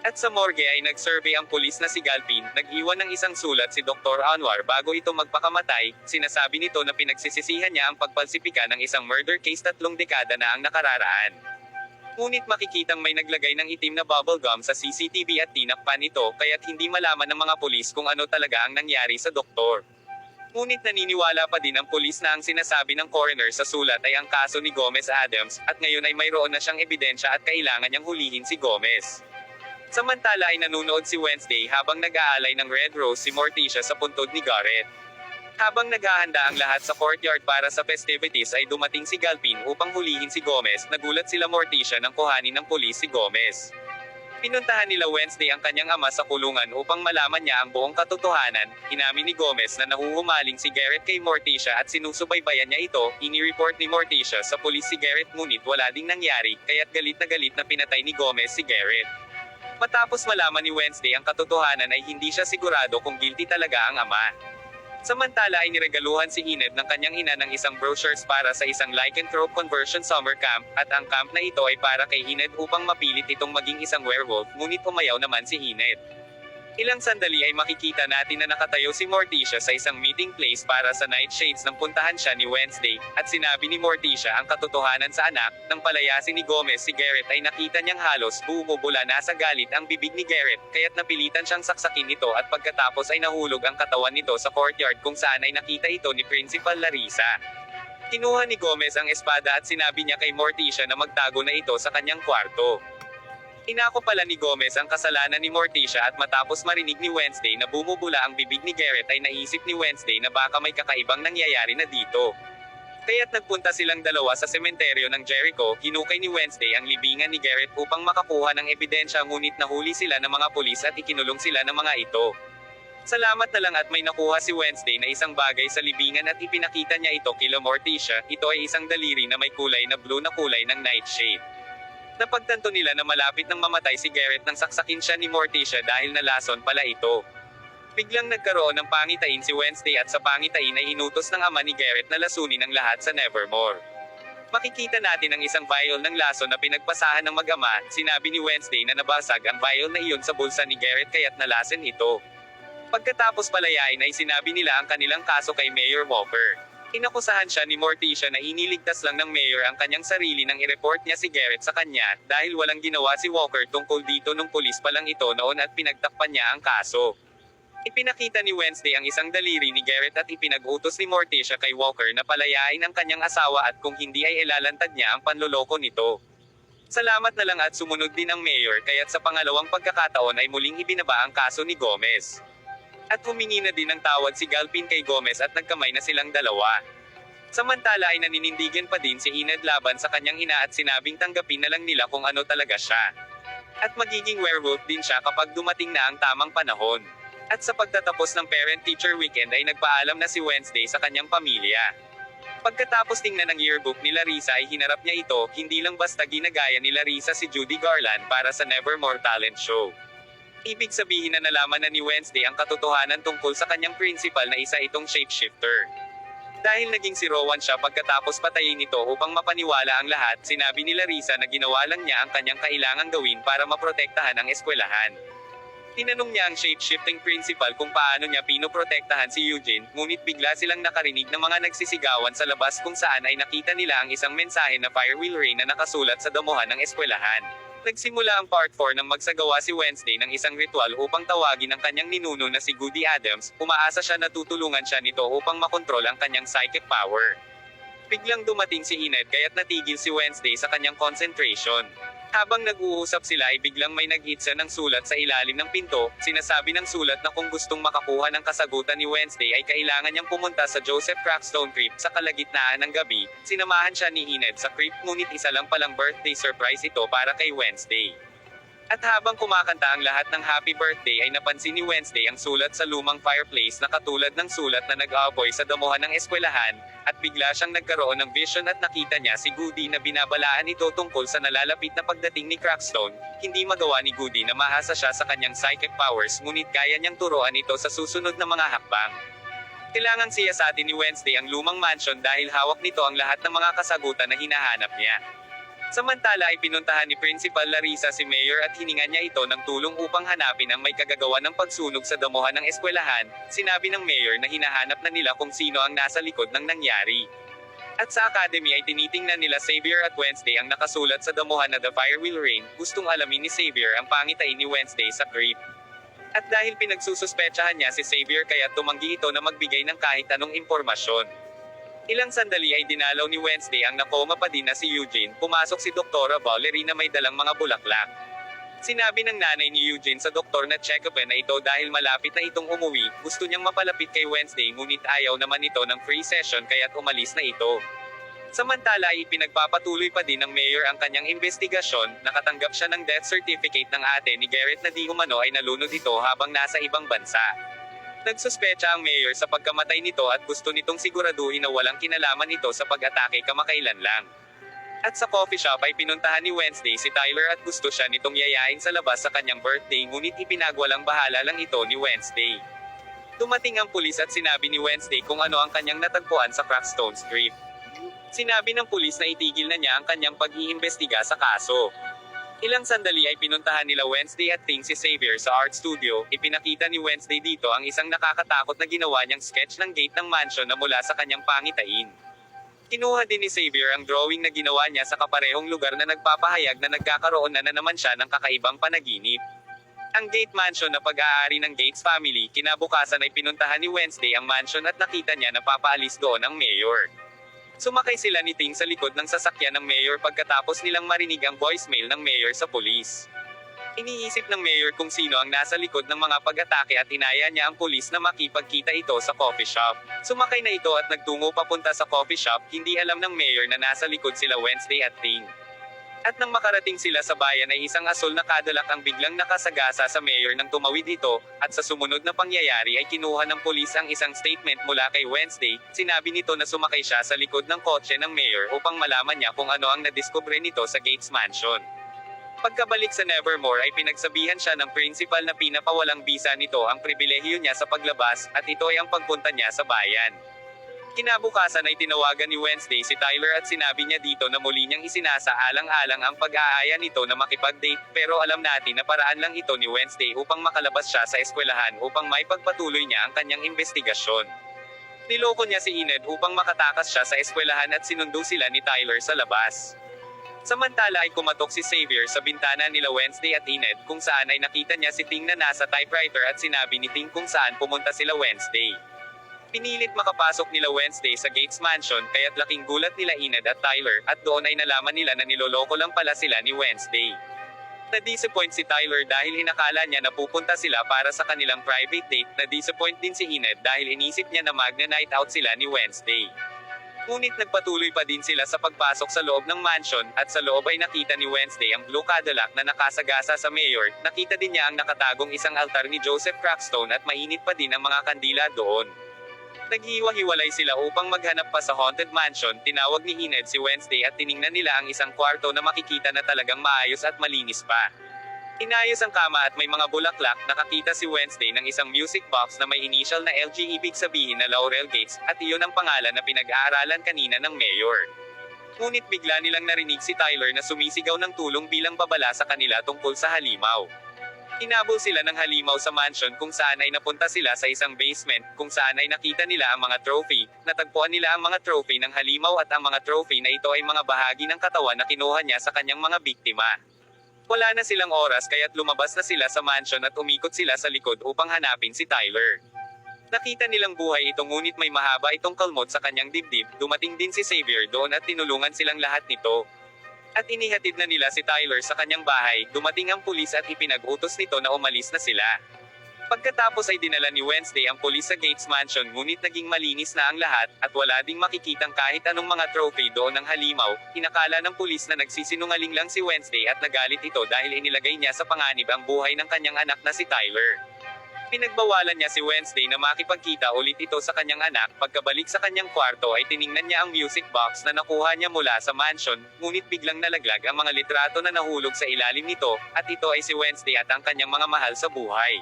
At sa morgue ay nag-survey ang pulis na si Galpin, nag-iwan ng isang sulat si Dr. Anwar bago ito magpakamatay. Sinasabi nito na pinagsisisihan niya ang pagpalsipika ng isang murder case 3 dekada na ang nakararaan. Ngunit makikitang may naglagay ng itim na bubble gum sa CCTV at tinakpan ito, kaya't hindi malaman ng mga pulis kung ano talaga ang nangyari sa doktor. Ngunit naniniwala pa din ang pulis na ang sinasabi ng coroner sa sulat ay ang kaso ni Gomez Adams, at ngayon ay mayroon na siyang ebidensya at kailangan niyang hulihin si Gomez. Samantala ay nanunood si Wednesday habang nag-aalay ng red rose si Morticia sa puntod ni Garrett. Habang naghahanda ang lahat sa courtyard para sa festivities ay dumating si Galpin upang hulihin si Gomez. Nagulat sila Morticia nang kuhanin ng pulis si Gomez. Pinuntahan nila Wednesday ang kanyang ama sa kulungan upang malaman niya ang buong katotohanan. Inamin ni Gomez na nahuhumaling si Garrett kay Morticia at sinusubaybayan niya ito. Ini-report ni Morticia sa pulis si Garrett ngunit wala ding nangyari, kaya't galit na pinatay ni Gomez si Garrett. Matapos malaman ni Wednesday ang katotohanan ay hindi siya sigurado kung guilty talaga ang ama. Samantala ay niregaluhan si Enid ng kanyang ina ng isang brochures para sa isang lycanthrope conversion summer camp, at ang camp na ito ay para kay Enid upang mapilit itong maging isang werewolf, ngunit umayaw naman si Enid. Ilang sandali ay makikita natin na nakatayo si Morticia sa isang meeting place para sa nightshades nang puntahan siya ni Wednesday, at sinabi ni Morticia ang katotohanan sa anak. Nang palayasin ni Gomez si Garrett ay nakita niyang halos bumubula na sa galit ang bibig ni Garrett, kaya't napilitan siyang saksakin ito at pagkatapos ay nahulog ang katawan nito sa courtyard kung saan ay nakita ito ni Principal Larissa. Kinuha ni Gomez ang espada at sinabi niya kay Morticia na magtago na ito sa kanyang kwarto. Inako pala ni Gomez ang kasalanan ni Morticia at matapos marinig ni Wednesday na bumubula ang bibig ni Garrett ay naisip ni Wednesday na baka may kakaibang nangyayari na dito. Kaya't nagpunta silang dalawa sa sementeryo ng Jericho. Hinukay ni Wednesday ang libingan ni Garrett upang makakuha ng ebidensya ngunit nahuli sila ng mga pulis at ikinulong sila ng mga ito. Salamat na lang at may nakuha si Wednesday na isang bagay sa libingan at ipinakita niya ito kila Morticia. Ito ay isang daliri na may kulay na blue na kulay ng nightshade. Napagtanto nila na malapit nang mamatay si Garrett nang saksakin siya ni Morticia dahil nalason pala ito. Biglang nagkaroon ng pangitain si Wednesday at sa pangitain ay inutos ng ama ni Garrett na lasunin ang lahat sa Nevermore. Makikita natin ang isang vial ng lason na pinagpasahan ng mag-ama. Sinabi ni Wednesday na nabasag ang vial na iyon sa bulsa ni Garrett kaya't nalason ito. Pagkatapos palayain ay sinabi nila ang kanilang kaso kay Mayor Walker. Inakusahan siya ni Morticia na iniligtas lang ng mayor ang kanyang sarili nang i-report niya si Garrett sa kanya, dahil walang ginawa si Walker tungkol dito nung pulis pa lang ito noon at pinagtakpan niya ang kaso. Ipinakita ni Wednesday ang isang daliri ni Garrett at ipinag-utos ni Morticia kay Walker na palayain ang kanyang asawa at kung hindi ay ilalantad niya ang panloloko nito. Salamat na lang at sumunod din ang mayor kaya't sa pangalawang pagkakataon ay muling ibinaba ang kaso ni Gomez. At humingi na din ng tawad si Galpin kay Gomez at nagkamay na silang dalawa. Samantala ay naninindigan pa din si Enid laban sa kanyang ina at sinabing tanggapin na lang nila kung ano talaga siya. At magiging werewolf din siya kapag dumating na ang tamang panahon. At sa pagtatapos ng parent-teacher weekend ay nagpaalam na si Wednesday sa kanyang pamilya. Pagkatapos tingnan ng yearbook ni Larissa ay hinarap niya ito, hindi lang basta ginagaya ni Larissa si Judy Garland para sa Nevermore talent show. Ibig sabihin na nalaman na ni Wednesday ang katotohanan tungkol sa kanyang principal na isa itong shapeshifter. Dahil naging si Rowan siya pagkatapos patayin ito upang mapaniwala ang lahat, sinabi ni Larissa na ginawa lang niya ang kanyang kailangang gawin para maprotektahan ang eskwelahan. Tinanong niya ang shape-shifting principal kung paano niya pinoprotektahan si Eugene, ngunit bigla silang nakarinig ng mga nagsisigawan sa labas kung saan ay nakita nila ang isang mensahe na Fire Will Rain na nakasulat sa damuhan ng eskwelahan. Nagsimula ang part 4 nang magsagawa si Wednesday ng isang ritual upang tawagin ang kanyang ninuno na si Goody Adams, umaasa siya na tutulungan siya nito upang makontrol ang kanyang psychic power. Biglang dumating si Enid kaya't natigil si Wednesday sa kanyang concentration. Habang nag-uusap sila ay biglang may nag-hitsa ng sulat sa ilalim ng pinto, sinasabi ng sulat na kung gustong makakuha ng kasagutan ni Wednesday ay kailangan niyang pumunta sa Joseph Crackstone Crypt sa kalagitnaan ng gabi. Sinamahan siya ni Enid sa crypt ngunit isa lang palang birthday surprise ito para kay Wednesday. At habang kumakanta ang lahat ng happy birthday ay napansin ni Wednesday ang sulat sa lumang fireplace na katulad ng sulat na nag-aapoy sa damuhan ng eskwelahan, at bigla siyang nagkaroon ng vision at nakita niya si Goody na binabalaan ito tungkol sa nalalapit na pagdating ni Crackstone. Hindi magawa ni Goody na mahasa siya sa kanyang psychic powers ngunit kaya niyang turuan ito sa susunod na mga hakbang. Kailangang siyasatin ni Wednesday ang lumang mansion dahil hawak nito ang lahat ng mga kasagutan na hinahanap niya. Samantala ay pinuntahan ni Principal Larissa si Mayor at hiningan niya ito ng tulong upang hanapin ang may kagagawa ng pagsunog sa damuhan ng eskwelahan. Sinabi ng Mayor na hinahanap na nila kung sino ang nasa likod ng nangyari. At sa Academy ay tinitingnan nila Xavier at Wednesday ang nakasulat sa damuhan na The Fire Will Rain. Gustong alamin ni Xavier ang pangitain ni Wednesday sa crypt. At dahil pinagsususpetsahan niya si Xavier kaya tumanggi ito na magbigay ng kahit anong impormasyon. Ilang sandali ay dinalaw ni Wednesday ang nakoma pa din na si Eugene. Pumasok si Dr. Valerie na may dalang mga bulaklak. Sinabi ng nanay ni Eugene sa doktor na check-upin na ito dahil malapit na itong umuwi. Gusto niyang mapalapit kay Wednesday ngunit ayaw naman ito ng free session kaya't umalis na ito. Samantala ay ipinagpapatuloy pa din ng mayor ang kanyang investigasyon. Nakatanggap siya ng death certificate ng ate ni Garrett na di umano ay nalunod ito habang nasa ibang bansa. Nagsuspecha ang mayor sa pagkamatay nito at gusto nitong siguraduhin na walang kinalaman ito sa pag-atake kamakailan lang. At sa coffee shop ay pinuntahan ni Wednesday si Tyler at gusto siya nitong yayain sa labas sa kanyang birthday ngunit ipinagwalang bahala lang ito ni Wednesday. Dumating ang pulis at sinabi ni Wednesday kung ano ang kanyang natagpuan sa Crackstone Street. Sinabi ng pulis na itigil na niya ang kanyang pag-iimbestiga sa kaso. Ilang sandali ay pinuntahan nila Wednesday at Ting si Xavier sa art studio. Ipinakita ni Wednesday dito ang isang nakakatakot na ginawa niyang sketch ng gate ng mansion na mula sa kanyang pangitain. Kinuha din ni Xavier ang drawing na ginawa niya sa kaparehong lugar na nagpapahayag na nagkakaroon na naman siya ng kakaibang panaginip. Ang Gate Mansion na pag-aari ng Gates family, kinabukasan ay pinuntahan ni Wednesday ang mansion at nakita niya na papaalis doon ang mayor. Sumakay sila ni Ting sa likod ng sasakyan ng mayor pagkatapos nilang marinig ang voicemail ng mayor sa pulis. Iniisip ng mayor kung sino ang nasa likod ng mga pag-atake at inaya niya ang pulis na makipagkita ito sa coffee shop. Sumakay na ito at nagtungo papunta sa coffee shop, hindi alam ng mayor na nasa likod sila Wednesday at Ting. At nang makarating sila sa bayan ay isang asul na Cadillac ang biglang nakasagasa sa mayor nang tumawid ito, at sa sumunod na pangyayari ay kinuha ng pulis ang isang statement mula kay Wednesday. Sinabi nito na sumakay siya sa likod ng kotse ng mayor upang malaman niya kung ano ang nadiskubre nito sa Gates Mansion. Pagkabalik sa Nevermore ay pinagsabihan siya ng principal na pinapawalang bisa nito ang pribilehiyo niya sa paglabas, at ito ay ang pagpunta niya sa bayan. Kinabukasan ay tinawagan ni Wednesday si Tyler at sinabi niya dito na muli niyang isinasaalang-alang ang pag-aaya nito na makipag-date, pero alam natin na paraan lang ito ni Wednesday upang makalabas siya sa eskwelahan upang may pagpatuloy niya ang kanyang investigasyon. Niloko niya si Enid upang makatakas siya sa eskwelahan at sinundo sila ni Tyler sa labas. Samantala ay kumatok si Xavier sa bintana nila Wednesday at Enid kung saan ay nakita niya si Ting na nasa typewriter at sinabi ni Ting kung saan pumunta sila Wednesday. Pinilit makapasok nila Wednesday sa Gates Mansion kaya't laking gulat nila Enid at Tyler at doon ay nalaman nila na niloloko lang pala sila ni Wednesday. Na-disappoint si Tyler dahil inakala niya na pupunta sila para sa kanilang private date. Na-disappoint din si Enid dahil inisip niya na magna-night out sila ni Wednesday. Ngunit nagpatuloy pa din sila sa pagpasok sa loob ng mansion, at sa loob ay nakita ni Wednesday ang blue Cadillac na nakasagasa sa mayor. Nakita din niya ang nakatagong isang altar ni Joseph Crackstone at mainit pa din ang mga kandila doon. Naghiwa-hiwalay sila upang maghanap pa sa haunted mansion. Tinawag ni Enid si Wednesday at tiningnan nila ang isang kwarto na makikita na talagang maayos at malinis pa. Inayos ang kama at may mga bulaklak. Nakakita si Wednesday ng isang music box na may initial na LG, ibig sabihin na Laurel Gates, at iyon ang pangalan na pinag-aaralan kanina ng mayor. Ngunit bigla nilang narinig si Tyler na sumisigaw ng tulong bilang babala sa kanila tungkol sa halimaw. Hinabol sila ng halimaw sa mansion kung saan ay napunta sila sa isang basement, kung saan ay nakita nila ang mga trophy. Natagpuan nila ang mga trophy ng halimaw at ang mga trophy na ito ay mga bahagi ng katawan na kinuha niya sa kanyang mga biktima. Wala na silang oras kaya't lumabas na sila sa mansion at umikot sila sa likod upang hanapin si Tyler. Nakita nilang buhay ito ngunit may mahaba itong kalmot sa kanyang dibdib. Dumating din si Xavier doon at tinulungan silang lahat nito. At inihatid na nila si Tyler sa kanyang bahay. Dumating ang pulis at ipinag-utos nito na umalis na sila. Pagkatapos ay dinala ni Wednesday ang pulis sa Gates Mansion ngunit naging malinis na ang lahat, at wala ding makikitang kahit anong mga trophy doon ng halimaw. Inakala ng pulis na nagsisinungaling lang si Wednesday at nagalit ito dahil inilagay niya sa panganib ang buhay ng kanyang anak na si Tyler. Pinagbawalan niya si Wednesday na makipagkita ulit ito sa kanyang anak. Pagkabalik sa kanyang kwarto ay tiningnan niya ang music box na nakuha niya mula sa mansion, ngunit biglang nalaglag ang mga litrato na nahulog sa ilalim nito, at ito ay si Wednesday at ang kanyang mga mahal sa buhay.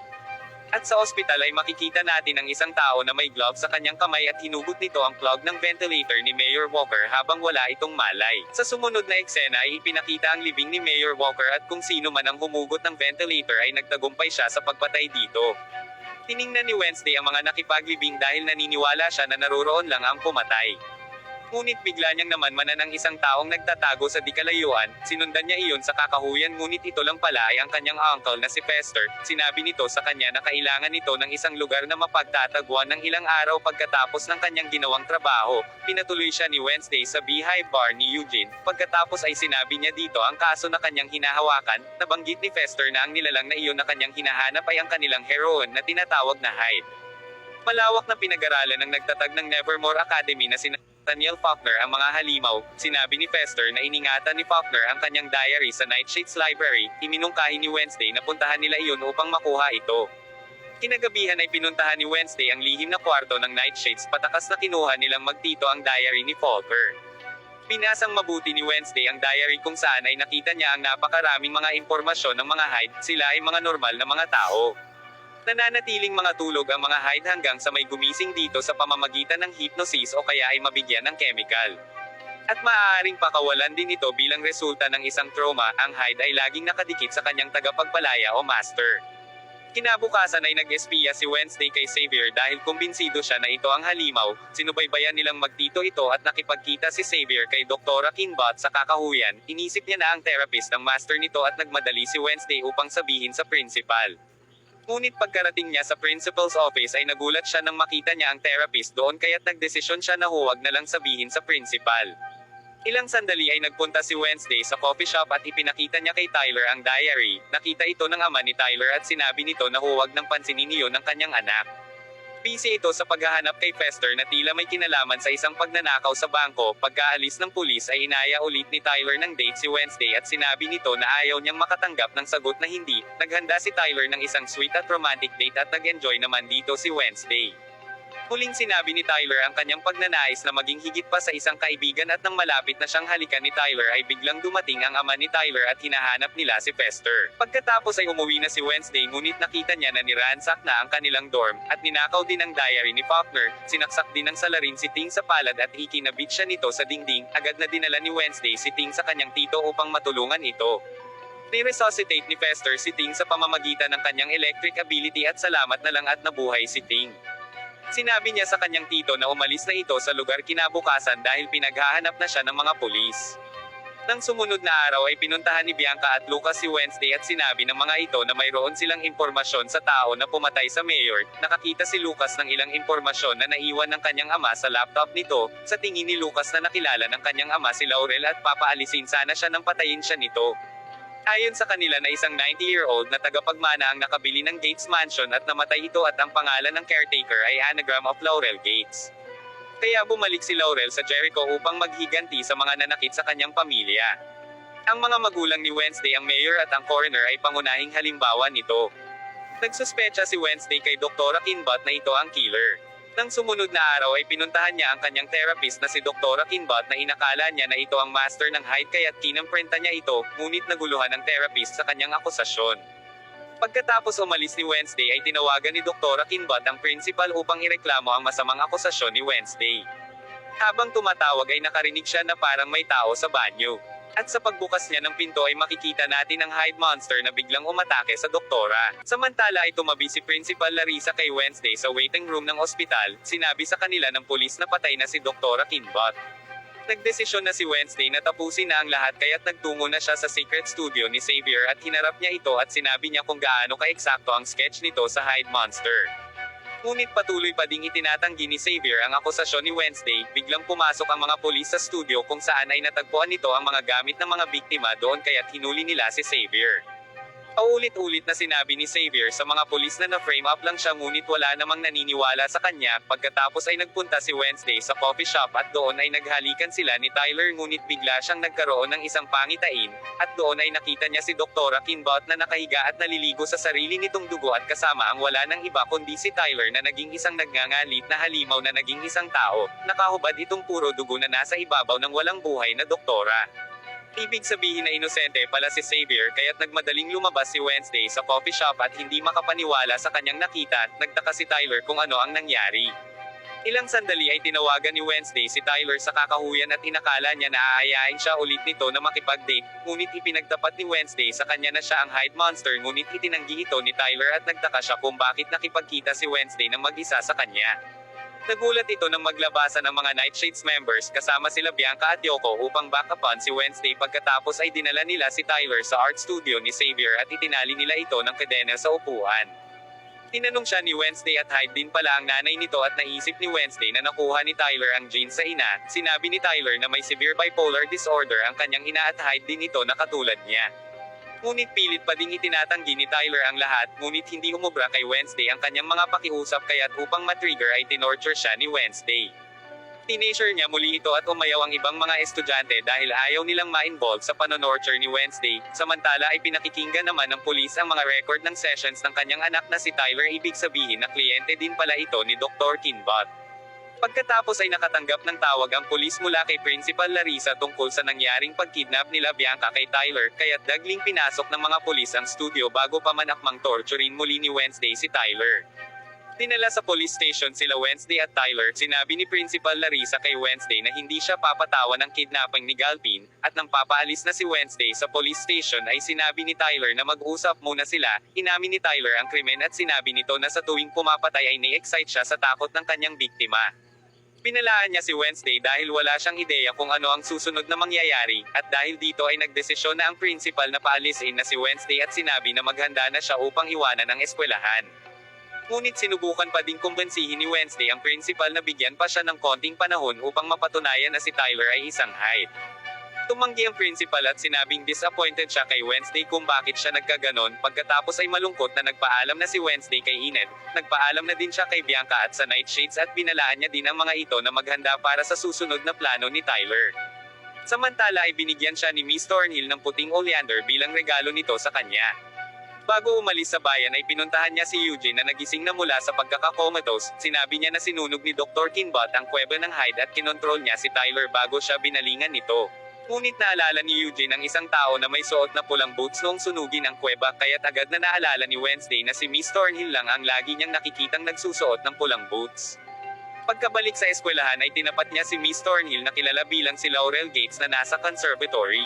At sa ospital ay makikita natin ang isang tao na may glove sa kanyang kamay at hinugot nito ang plug ng ventilator ni Mayor Walker habang wala itong malay. Sa sumunod na eksena ay ipinakita ang libing ni Mayor Walker at kung sino man ang humugot ng ventilator ay nagtagumpay siya sa pagpatay dito. Tiningnan ni Wednesday ang mga nakipaglibing dahil naniniwala siya na naroroon lang ang pumatay. Ngunit bigla niyang namanmanan ang isang taong nagtatago sa dikalayuan. Sinundan niya iyon sa kakahuyan ngunit ito lang pala ay ang kanyang uncle na si Fester. Sinabi nito sa kanya na kailangan nito ng isang lugar na mapagtatagpuan ng ilang araw pagkatapos ng kanyang ginawang trabaho. Pinatuloy siya ni Wednesday sa Beehive Bar ni Eugene. Pagkatapos ay sinabi niya dito ang kaso na kanyang hinahawakan. Nabanggit ni Fester na ang nilalang na iyon na kanyang hinahanap ay ang kanilang heroine na tinatawag na Hyde. Malawak na pinag-aralan ng nagtatag ng Nevermore Academy na si Nathaniel Faulkner ang mga halimaw. Sinabi ni Fester na iningatan ni Faulkner ang kanyang diary sa Nightshades Library. Iminungkahi ni Wednesday na puntahan nila iyon upang makuha ito. Kinagabihan ay pinuntahan ni Wednesday ang lihim na kwarto ng Nightshades. Patakas na kinuha nilang magtito ang diary ni Faulkner. Binasang mabuti ni Wednesday ang diary kung saan ay nakita niya ang napakaraming mga impormasyon ng mga Hyde. Sila ay mga normal na mga tao. Nananatiling mga tulog ang mga Hyde hanggang sa may gumising dito sa pamamagitan ng hypnosis o kaya ay mabigyan ng chemical. At maaaring pakawalan din ito bilang resulta ng isang trauma. Ang Hyde ay laging nakadikit sa kanyang tagapagpalaya o master. Kinabukasan ay nag-espiya si Wednesday kay Xavier dahil kumbinsido siya na ito ang halimaw. Sinubaybayan nilang magtito ito at nakipagkita si Xavier kay Dr. Kinbot sa kakahuyan. Inisip niya na ang therapist ang master nito at nagmadali si Wednesday upang sabihin sa principal. Ngunit pagkarating niya sa principal's office ay nagulat siya nang makita niya ang therapist doon kaya't nagdesisyon siya na huwag na lang sabihin sa principal. Ilang sandali ay nagpunta si Wednesday sa coffee shop at ipinakita niya kay Tyler ang diary. Nakita ito ng ama ni Tyler at sinabi nito na huwag nang pansinin iyon ng kanyang anak. Busy ito sa paghahanap kay Fester na tila may kinalaman sa isang pagnanakaw sa bangko. Pagkaalis ng pulis ay inaya ulit ni Tyler ng date si Wednesday at sinabi nito na ayaw niyang makatanggap ng sagot na hindi. Naghanda si Tyler ng isang sweet at romantic date at nag-enjoy naman dito si Wednesday. Huling sinabi ni Tyler ang kanyang pagnanais na maging higit pa sa isang kaibigan at nang malapit na siyang halikan ni Tyler ay biglang dumating ang ama ni Tyler at hinahanap nila si Fester. Pagkatapos ay umuwi na si Wednesday ngunit nakita niya na niransak na ang kanilang dorm at ninakaw din ang diary ni Faulkner. Sinaksak din ng salarin si Ting sa palad at ikinabit siya nito sa dingding. Agad na dinala ni Wednesday si Ting sa kanyang tito upang matulungan ito. Ni-resuscitate ni Fester si Ting sa pamamagitan ng kanyang electric ability at salamat na lang at nabuhay si Ting. Sinabi niya sa kanyang tito na umalis na ito sa lugar kinabukasan dahil pinaghahanap na siya ng mga pulis. Nang sumunod na araw ay pinuntahan ni Bianca at Lucas si Wednesday at sinabi ng mga ito na mayroon silang impormasyon sa tao na pumatay sa mayor. Nakakita si Lucas ng ilang impormasyon na naiwan ng kanyang ama sa laptop nito. Sa tingin ni Lucas na nakilala ng kanyang ama si Laurel at papaalisin sana siya nang patayin siya nito. Ayon sa kanila na isang 90-year-old na tagapagmana ang nakabili ng Gates Mansion at namatay ito at ang pangalan ng caretaker ay anagram of Laurel Gates. Kaya bumalik si Laurel sa Jericho upang maghiganti sa mga nanakit sa kanyang pamilya. Ang mga magulang ni Wednesday ang mayor at ang coroner ay pangunahing halimbawa nito. Nagsuspecha si Wednesday kay Dr. Kinbot na ito ang killer. Nang sumunod na araw ay pinuntahan niya ang kanyang therapist na si Dr. Kinbot na inakala niya na ito ang master ng hide kaya't kinamprenta niya ito, ngunit naguluhan ng therapist sa kanyang akusasyon. Pagkatapos umalis ni Wednesday ay tinawagan ni Dr. Kinbot ang principal upang ireklamo ang masamang akusasyon ni Wednesday. Habang tumatawag ay nakarinig siya na parang may tao sa banyo. At sa pagbukas niya ng pinto ay makikita natin ang hide monster na biglang umatake sa doktora. Samantala ay tumabi si Principal Larissa kay Wednesday sa waiting room ng ospital, sinabi sa kanila ng pulis na patay na si Dr. Kinbot. Nagdesisyon na si Wednesday na tapusin na ang lahat kaya't nagtungo na siya sa secret studio ni Xavier at hinarap niya ito at sinabi niya kung gaano ka-eksakto ang sketch nito sa hide monster. Ngunit patuloy pa ding itinatanggi ni Xavier ang akusasyon ni Wednesday. Biglang pumasok ang mga pulis sa studio kung saan ay natagpuan nito ang mga gamit ng mga biktima doon kaya't hinuli nila si Xavier. Paulit-ulit na sinabi ni Xavier sa mga pulis na na-frame up lang siya ngunit wala namang naniniwala sa kanya. Pagkatapos ay nagpunta si Wednesday sa coffee shop at doon ay naghalikan sila ni Tyler ngunit bigla siyang nagkaroon ng isang pangitain, at doon ay nakita niya si Dr. Kinbot na nakahiga at naliligo sa sarili nitong dugo at kasama ang wala ng iba kundi si Tyler na naging isang nagngangalit na halimaw na naging isang tao. Nakahubad itong puro dugo na nasa ibabaw ng walang buhay na doktora. Ibig sabihin na inosente pala si Xavier kaya't nagmadaling lumabas si Wednesday sa coffee shop at hindi makapaniwala sa kanyang nakita. Nagtaka si Tyler kung ano ang nangyari. Ilang sandali ay tinawagan ni Wednesday si Tyler sa kakahuyan at inakala niya na aayain siya ulit nito na makipag-date, ngunit ipinagtapat ni Wednesday sa kanya na siya ang hide monster ngunit itinanggi ito ni Tyler at nagtaka siya kung bakit nakipagkita si Wednesday ng mag-isa sa kanya. Nagulat ito nang maglabasan ng mga Nightshades members kasama sila Bianca at Yoko upang backupan si Wednesday. Pagkatapos ay dinala nila si Tyler sa art studio ni Xavier at itinali nila ito ng kadena sa upuan. Tinanong siya ni Wednesday at Hyde din pala ang nanay nito at naisip ni Wednesday na nakuha ni Tyler ang genes sa ina. Sinabi ni Tyler na may severe bipolar disorder ang kanyang ina at Hyde din ito na katulad niya. Ngunit pilit pa ding itinatanggi ni Tyler ang lahat, ngunit hindi umubra kay Wednesday ang kanyang mga pakiusap kaya't upang matrigger ay tinorture siya ni Wednesday. Tineasure niya muli ito at umayaw ang ibang mga estudyante dahil ayaw nilang ma-involve sa panonorture ni Wednesday. Samantala ay pinakikinggan naman ng pulis ang mga record ng sessions ng kanyang anak na si Tyler, ibig sabihin na kliyente din pala ito ni Dr. Kinbot. Pagkatapos ay nakatanggap ng tawag ang pulis mula kay Principal Larissa tungkol sa nangyaring pagkidnap nila Bianca kay Tyler, kaya't dagling pinasok ng mga pulis ang studio bago pa man akmang torturin muli ni Wednesday si Tyler. Dinala sa police station sila Wednesday at Tyler. Sinabi ni Principal Larissa kay Wednesday na hindi siya papatawan ng kidnapping ni Galpin, at nang papaalis na si Wednesday sa police station ay sinabi ni Tyler na mag-usap muna sila. Inamin ni Tyler ang krimen at sinabi nito na sa tuwing pumapatay ay ni-excite siya sa takot ng kanyang biktima. Pinalaan niya si Wednesday dahil wala siyang ideya kung ano ang susunod na mangyayari, at dahil dito ay nagdesisyon na ang principal na paalisin na si Wednesday at sinabi na maghanda na siya upang iwanan ang eskwelahan. Ngunit sinubukan pa ding kumbensihin ni Wednesday ang principal na bigyan pa siya ng konting panahon upang mapatunayan na si Tyler ay isang hide. Tumanggi ang principal at sinabing disappointed siya kay Wednesday kung bakit siya nagkaganon. Pagkatapos ay malungkot na nagpaalam na si Wednesday kay Enid. Nagpaalam na din siya kay Bianca at sa Nightshades at binalaan niya din ang mga ito na maghanda para sa susunod na plano ni Tyler. Samantala ay binigyan siya ni Miss Thornhill ng puting oleander bilang regalo nito sa kanya. Bago umalis sa bayan ay pinuntahan niya si Eugene na nagising na mula sa pagkakakomatose. Sinabi niya na sinunog ni Dr. Kinbot ang kuweba ng Hyde at kinontrol niya si Tyler bago siya binalingan nito. Ngunit naalala ni Eugene ang isang tao na may suot na pulang boots noong sunugin ang kuweba, kaya't agad na naalala ni Wednesday na si Miss Thornhill lang ang lagi niyang nakikitang nagsusuot ng pulang boots. Pagkabalik sa eskwelahan ay tinapat niya si Miss Thornhill na kilala bilang si Laurel Gates na nasa conservatory.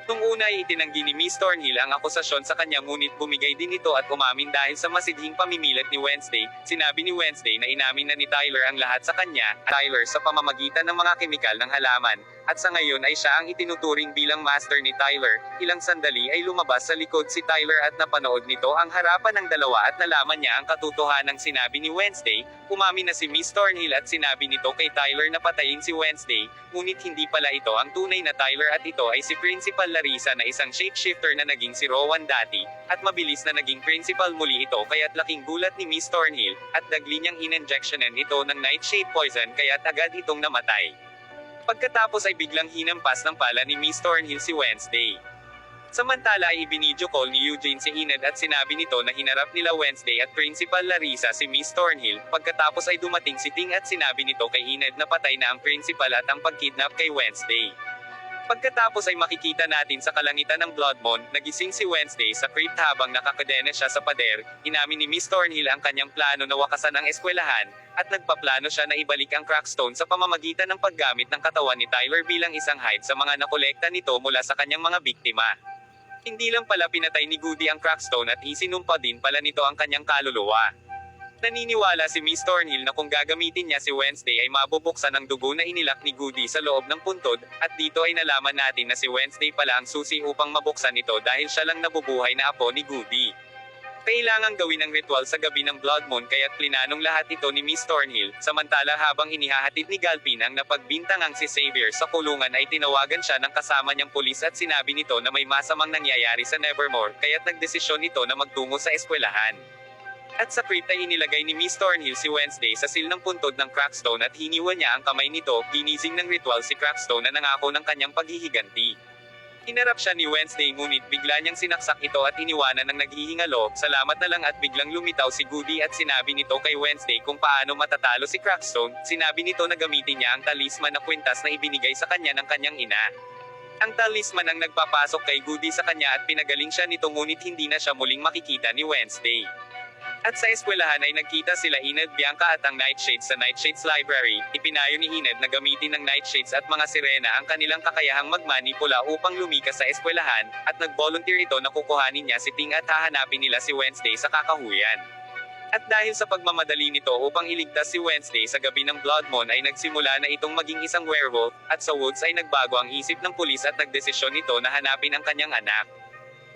Nung una ay itinanggi ni Miss Thornhill ang akusasyon sa kanya ngunit bumigay din ito at umamin dahil sa masidhing pamimilit ni Wednesday. Sinabi ni Wednesday na inamin na ni Tyler ang lahat sa kanya, Tyler sa pamamagitan ng mga kemikal ng halaman, at sa ngayon ay siya ang itinuturing bilang master ni Tyler. Ilang sandali ay lumabas sa likod si Tyler at napanood nito ang harapan ng dalawa at nalaman niya ang katotohanang sinabi ni Wednesday. Umamin na si Miss Thornhill at sinabi nito kay Tyler na patayin si Wednesday, ngunit hindi pala ito ang tunay na Tyler at ito ay si Principal Larissa na isang shapeshifter na naging si Rowan dati, at mabilis na naging principal muli ito kaya't laking gulat ni Miss Thornhill, at dagli niyang injectionan ito ng nightshade poison kaya't agad itong namatay. Pagkatapos ay biglang hinampas ng pala ni Miss Thornhill si Wednesday. Samantala ay ibinidyo call ni Eugene si Enid at sinabi nito na hinarap nila Wednesday at Principal Larissa si Miss Thornhill. Pagkatapos ay dumating si Ting at sinabi nito kay Enid na patay na ang principal at ang pagkidnap kay Wednesday. Pagkatapos ay makikita natin sa kalangitan ng Blood Moon, nagising si Wednesday sa crypt habang nakakadena siya sa pader. Inamin ni Miss Thornhill ang kanyang plano na wakasan ang eskwelahan, at nagpaplano siya na ibalik ang Crackstone sa pamamagitan ng paggamit ng katawan ni Tyler bilang isang hide sa mga nakolekta nito mula sa kanyang mga biktima. Hindi lang pala pinatay ni Goody ang Crackstone at isinumpa din pala nito ang kanyang kaluluwa. Naniniwala si Miss Thornhill na kung gagamitin niya si Wednesday ay mabubuksan ang dugo na inilak ni Goody sa loob ng puntod, at dito ay nalaman natin na si Wednesday pala ang susi upang mabuksan ito dahil siya lang nabubuhay na apo ni Goody. Kailangang gawin ang ritual sa gabi ng Blood Moon kaya't plinanong lahat ito ni Miss Thornhill, samantala habang inihahatid ni Galpin ang napagbintangang si Xavier sa kulungan ay tinawagan siya ng kasama niyang pulis at sinabi nito na may masamang nangyayari sa Nevermore kaya't nagdesisyon ito na magtungo sa eskwelahan. At sa crypt ay inilagay ni Miss Thornhill si Wednesday sa sil ng puntod ng Crackstone at hiniwa niya ang kamay nito. Ginising ng ritual si Crackstone na nangako ng kanyang paghihiganti. Hinarap siya ni Wednesday ngunit bigla niyang sinaksak ito at iniwanan ng naghihingalo. Salamat na lang at biglang lumitaw si Goody at sinabi nito kay Wednesday kung paano matatalo si Crackstone. Sinabi nito na gamitin niya ang talisman na kwintas na ibinigay sa kanya ng kanyang ina. Ang talisman ang nagpapasok kay Goody sa kanya at pinagaling siya nito ngunit hindi na siya muling makikita ni Wednesday. At sa eskwelahan ay nagkita sila Enid, Bianca at ang Nightshades sa Nightshades Library. Ipinayo ni Enid na gamitin ng Nightshades at mga sirena ang kanilang kakayahang magmanipula upang lumikas sa eskwelahan, at nag-volunteer ito na kukuhanin niya si Ting at hahanapin nila si Wednesday sa kakahuyan. At dahil sa pagmamadali nito upang iligtas si Wednesday sa gabi ng Blood Moon ay nagsimula na itong maging isang werewolf, at sa woods ay nagbago ang isip ng pulis at nagdesisyon ito na hanapin ang kanyang anak.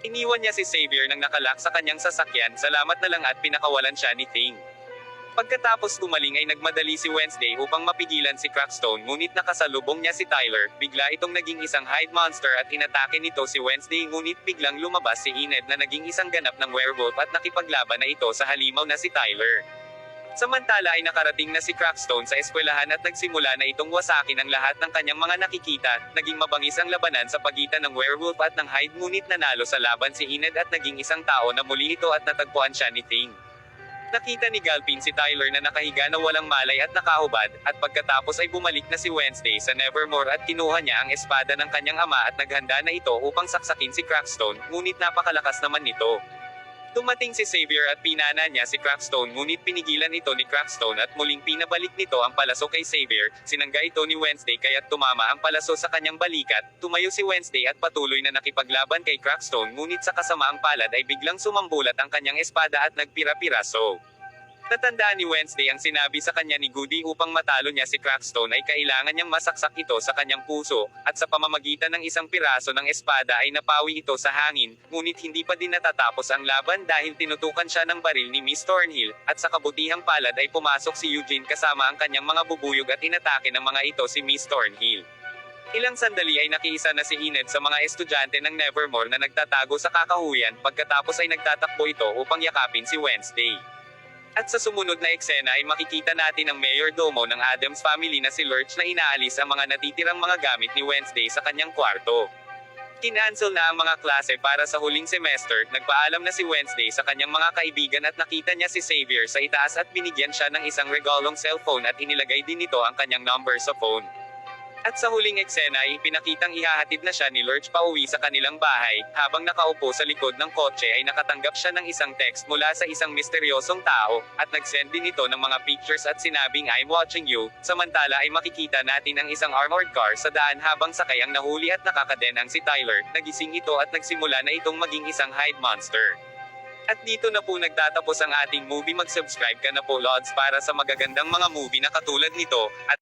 Iniwan niya si Xavier nang nakalak sa kanyang sasakyan, salamat na lang at pinakawalan siya ni Ting. Pagkatapos gumaling ay nagmadali si Wednesday upang mapigilan si Crackstone ngunit nakasalubong niya si Tyler. Bigla itong naging isang hide monster at inatake nito si Wednesday ngunit biglang lumabas si Enid na naging isang ganap ng werewolf at nakipaglaban na ito sa halimaw na si Tyler. Samantala ay nakarating na si Crackstone sa eskwelahan at nagsimula na itong wasakin ang lahat ng kanyang mga nakikita. Naging mabangis ang labanan sa pagitan ng werewolf at ng hide ngunit nanalo sa laban si Enid at naging isang tao na muli ito at natagpuan siya ni Ting. Nakita ni Galpin si Tyler na nakahiga na walang malay at nakahubad, at pagkatapos ay bumalik na si Wednesday sa Nevermore at kinuha niya ang espada ng kanyang ama at naghanda na ito upang saksakin si Crackstone, ngunit napakalakas naman nito. Dumating si Xavier at pinana niya si Crackstone ngunit pinigilan ito ni Crackstone at muling pinabalik nito ang palaso kay Xavier. Sinangga ito ni Wednesday kaya't tumama ang palaso sa kanyang balikat. Tumayo si Wednesday at patuloy na nakipaglaban kay Crackstone ngunit sa kasamaang palad ay biglang sumambulat ang kanyang espada at nagpira-piraso. Natandaan ni Wednesday ang sinabi sa kanya ni Goody upang matalo niya si Crackstone ay kailangan niyang masaksak ito sa kanyang puso, at sa pamamagitan ng isang piraso ng espada ay napawi ito sa hangin, ngunit hindi pa din natatapos ang laban dahil tinutukan siya ng baril ni Miss Thornhill, at sa kabutihang palad ay pumasok si Eugene kasama ang kanyang mga bubuyog at inatake ng mga ito si Miss Thornhill. Ilang sandali ay nakiisa na si Enid sa mga estudyante ng Nevermore na nagtatago sa kakahuyan, pagkatapos ay nagtatakbo ito upang yakapin si Wednesday. At sa sumunod na eksena ay makikita natin ang mayordomo ng Addams family na si Lurch na inaalis ang mga natitirang mga gamit ni Wednesday sa kanyang kwarto. Kinancel na ang mga klase para sa huling semester, nagpaalam na si Wednesday sa kanyang mga kaibigan at nakita niya si Xavier sa itaas at binigyan siya ng isang regalong cellphone at inilagay din nito ang kanyang number sa phone. At sa huling eksena ay pinakitang ihahatid na siya ni Lurch pauwi sa kanilang bahay, habang nakaupo sa likod ng kotse ay nakatanggap siya ng isang text mula sa isang misteryosong tao, at nag-send din ito ng mga pictures at sinabing I'm watching you. Samantala ay makikita natin ang isang armored car sa daan habang sakay ang nahuli at nakakadenang si Tyler. Nagising ito at nagsimula na itong maging isang hide monster. At dito na po nagtatapos ang ating movie. Mag-subscribe ka na po Lods para sa magagandang mga movie na katulad nito, at